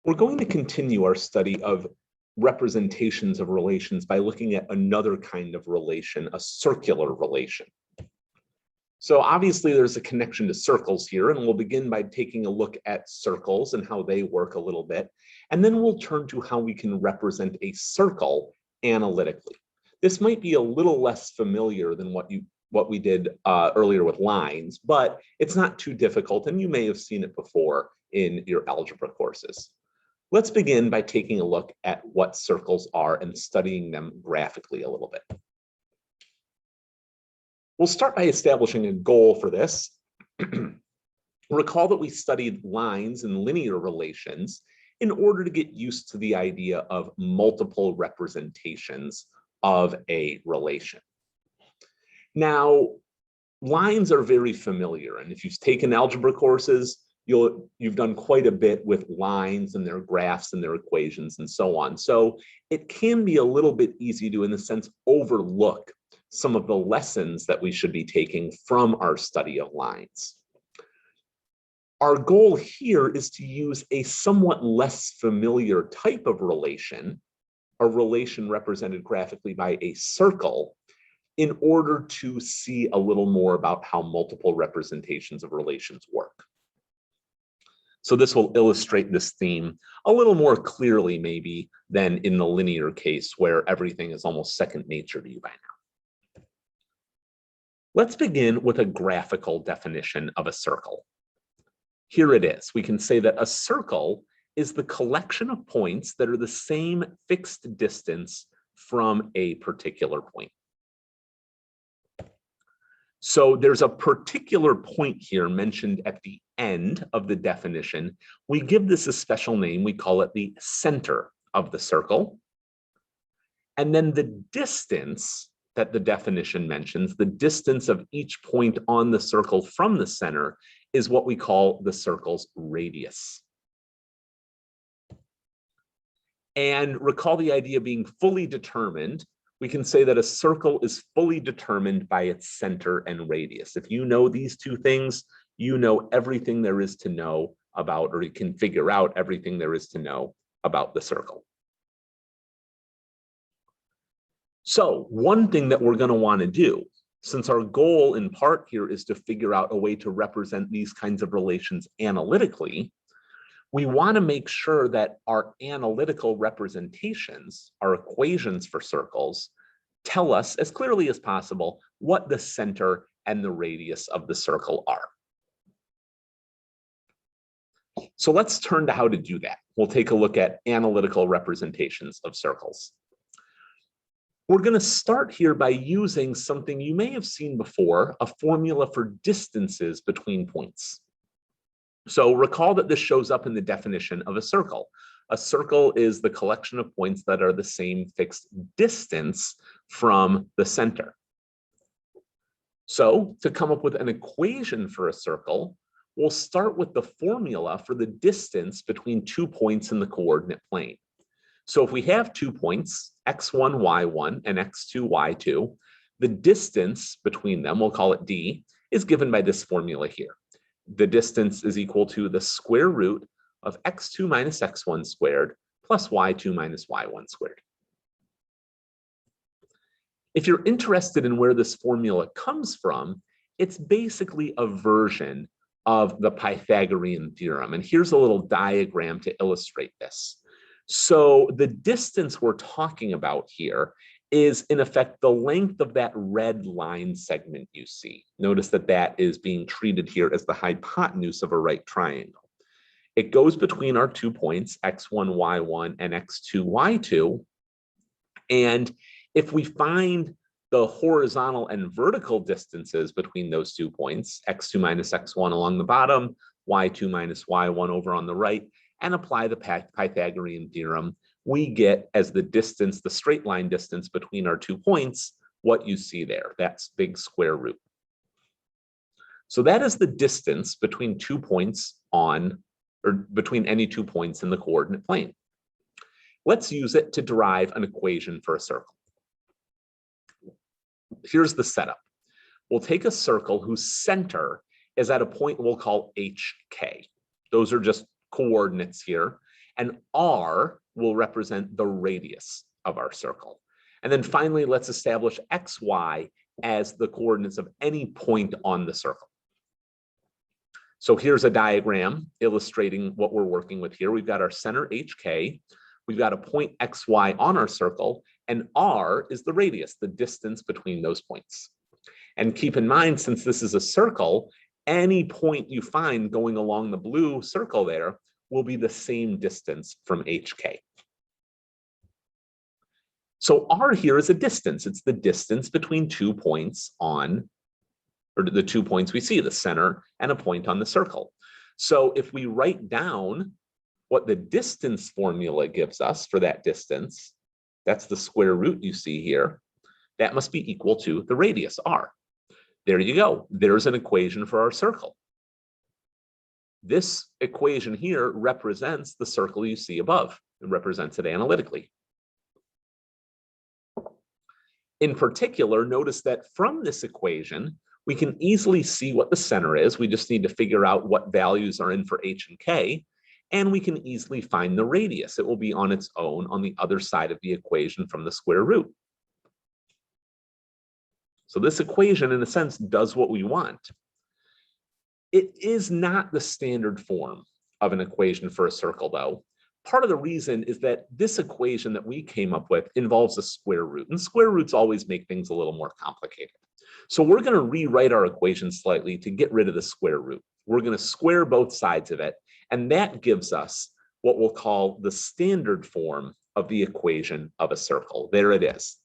We're going to continue our study of representations of relations by looking at another kind of relation, a circular relation. So obviously there's a connection to circles here, and we'll begin by taking a look at circles and how they work a little bit. And then we'll turn to how we can represent a circle analytically. This might be a little less familiar than what we did earlier with lines, but it's not too difficult, and you may have seen it before in your algebra courses. Let's begin by taking a look at what circles are and studying them graphically a little bit. We'll start by establishing a goal for this. Recall that we studied lines and linear relations in order to get used to the idea of multiple representations of a relation. Now, lines are very familiar, and if you've taken algebra courses, you've done quite a bit with lines and their graphs and their equations and so on. So it can be a little bit easy to, in a sense, overlook some of the lessons that we should be taking from our study of lines. Our goal here is to use a somewhat less familiar type of relation, a relation represented graphically by a circle, in order to see a little more about how multiple representations of relations work. So this will illustrate this theme a little more clearly maybe than in the linear case where everything is almost second nature to you by now. Let's begin with a graphical definition of a circle. Here it is. We can say that a circle is the collection of points that are the same fixed distance from a particular point. So there's a particular point here mentioned at the end of the definition. We give this a special name. We call it the center of the circle. And then the distance that the definition mentions, the distance of each point on the circle from the center, is what we call the circle's radius. And recall the idea being fully determined. We can say that a circle is fully determined by its center and radius. If you know these two things, you know everything there is to know about, or you can figure out everything there is to know about the circle. So one thing that we're going to want to do, since our goal in part here is to figure out a way to represent these kinds of relations analytically, we want to make sure that our analytical representations, our equations for circles, tell us as clearly as possible what the center and the radius of the circle are. So let's turn to how to do that. We'll take a look at analytical representations of circles. We're going to start here by using something you may have seen before, a formula for distances between points. So recall that this shows up in the definition of a circle. A circle is the collection of points that are the same fixed distance from the center. So to come up with an equation for a circle, we'll start with the formula for the distance between 2 points in the coordinate plane. So if we have 2 points, x1, y1, and x2, y2, the distance between them, we'll call it d, is given by this formula here. The distance is equal to the square root of x2 minus x1 squared plus y2 minus y1 squared. If you're interested in where this formula comes from, it's basically a version of the Pythagorean theorem. And here's a little diagram to illustrate this. So the distance we're talking about here is in effect the length of that red line segment you see. Notice that that is being treated here as the hypotenuse of a right triangle. It goes between our 2 points, x1, y1, and x2, y2. And if we find the horizontal and vertical distances between those 2 points, x2 minus x1 along the bottom, y2 minus y1 over on the right, and apply the Pythagorean theorem, we get as the distance, the straight line distance between our 2 points, what you see there. That's big square root. So that is the distance between 2 points on, or between any 2 points in the coordinate plane. Let's use it to derive an equation for a circle. Here's the setup. We'll take a circle whose center is at a point we'll call HK. Those are just coordinates here. and r will represent the radius of our circle. And then finally, let's establish x, y as the coordinates of any point on the circle. So here's a diagram illustrating what we're working with here. We've got our center HK, we've got a point XY on our circle, and R is the radius, the distance between those points. And keep in mind, since this is a circle, any point you find going along the blue circle there will be the same distance from HK. So R here is a distance. It's the distance between 2 points on, or the 2 points we see, the center and a point on the circle. So if we write down what the distance formula gives us for that distance, that's the square root you see here, that must be equal to the radius, r. There you go. There's an equation for our circle. This equation here represents the circle you see above. It represents it analytically. In particular, notice that from this equation, we can easily see what the center is. We just need to figure out what values are in for h and k, and we can easily find the radius. It will be on its own on the other side of the equation from the square root. So this equation, in a sense, does what we want. It is not the standard form of an equation for a circle, though. Part of the reason is that this equation that we came up with involves a square root, and square roots always make things a little more complicated. So we're going to rewrite our equation slightly to get rid of the square root. We're going to square both sides of it, and that gives us what we'll call the standard form of the equation of a circle. There it is.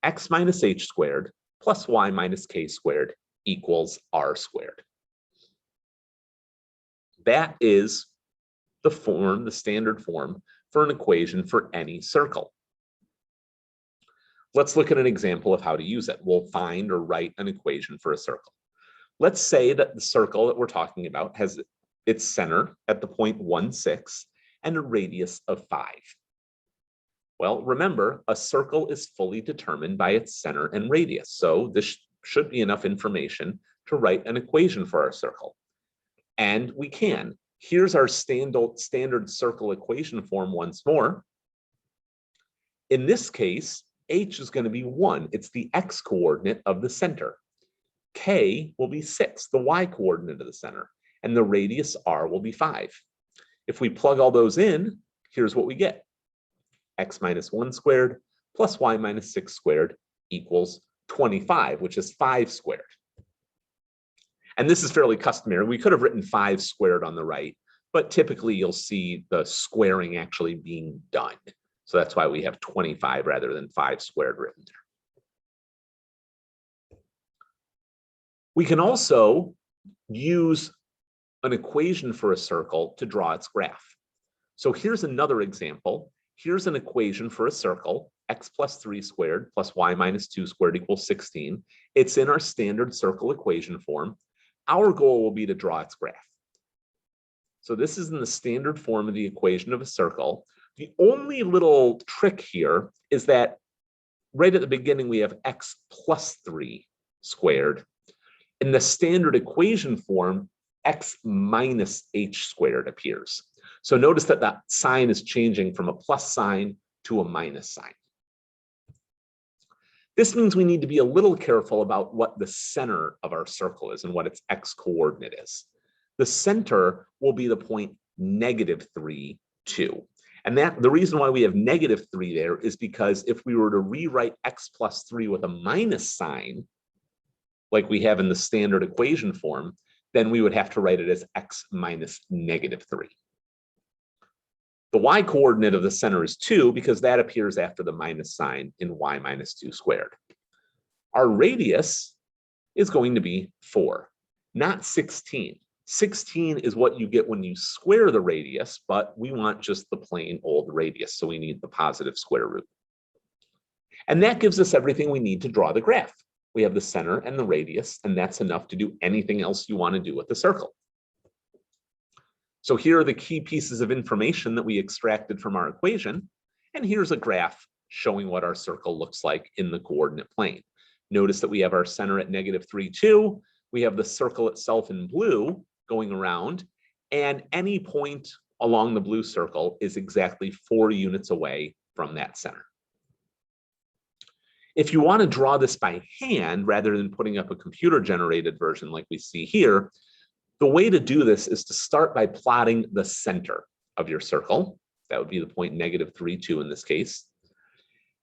X minus h squared plus y minus k squared equals r squared. That is the form, the standard form for an equation for any circle. Let's look at an example of how to use it. We'll find or write an equation for a circle. Let's say that the circle that we're talking about has its center at the point 1, 6 and a radius of 5. Well, remember, a circle is fully determined by its center and radius. So this should be enough information to write an equation for our circle. And we can. Here's our standard circle equation form once more. In this case, h is going to be 1. It's the x coordinate of the center. K will be 6, the y coordinate of the center. And the radius r will be 5. If we plug all those in, here's what we get. X minus 1 squared plus y minus 6 squared equals 25, which is 5 squared. And this is fairly customary. We could have written 5 squared on the right, but typically you'll see the squaring actually being done. So that's why we have 25 rather than 5 squared written there. We can also use an equation for a circle to draw its graph. So here's another example. Here's an equation for a circle, x plus 3 squared plus y minus 2 squared equals 16. It's in our standard circle equation form. Our goal will be to draw its graph. So this is in the standard form of the equation of a circle. The only little trick here is that right at the beginning, we have x plus 3 squared. In the standard equation form, x minus h squared appears. So notice that that sign is changing from a plus sign to a minus sign. This means we need to be a little careful about what the center of our circle is and what its x coordinate is. The center will be the point -3, 2. And that the reason why we have -3 there is because if we were to rewrite x plus 3 with a minus sign, like we have in the standard equation form, then we would have to write it as x minus -3. The y coordinate of the center is 2 because that appears after the minus sign in y minus 2 squared. Our radius is going to be 4, not 16. 16 is what you get when you square the radius, but we want just the plain old radius, so we need the positive square root. And that gives us everything we need to draw the graph. We have the center and the radius, and that's enough to do anything else you want to do with the circle. So here are the key pieces of information that we extracted from our equation, and here's a graph showing what our circle looks like in the coordinate plane. Notice that we have our center at -3, 2. We have the circle itself in blue going around, and any point along the blue circle is exactly 4 units away from that center. If you want to draw this by hand rather than putting up a computer-generated version like we see here, the way to do this is to start by plotting the center of your circle. That would be the point -3, 2 in this case.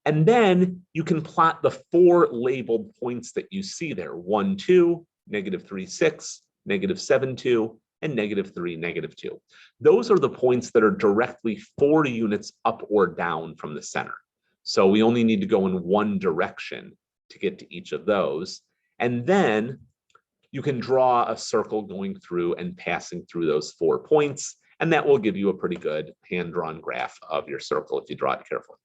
And then you can plot the 4 labeled points that you see there: 1, 2, -3, 6, -7, 2, and -3, -2. Those are the points that are directly 4 units up or down from the center. So we only need to go in one direction to get to each of those. And then you can draw a circle going through and passing through those 4 points, and that will give you a pretty good hand-drawn graph of your circle if you draw it carefully.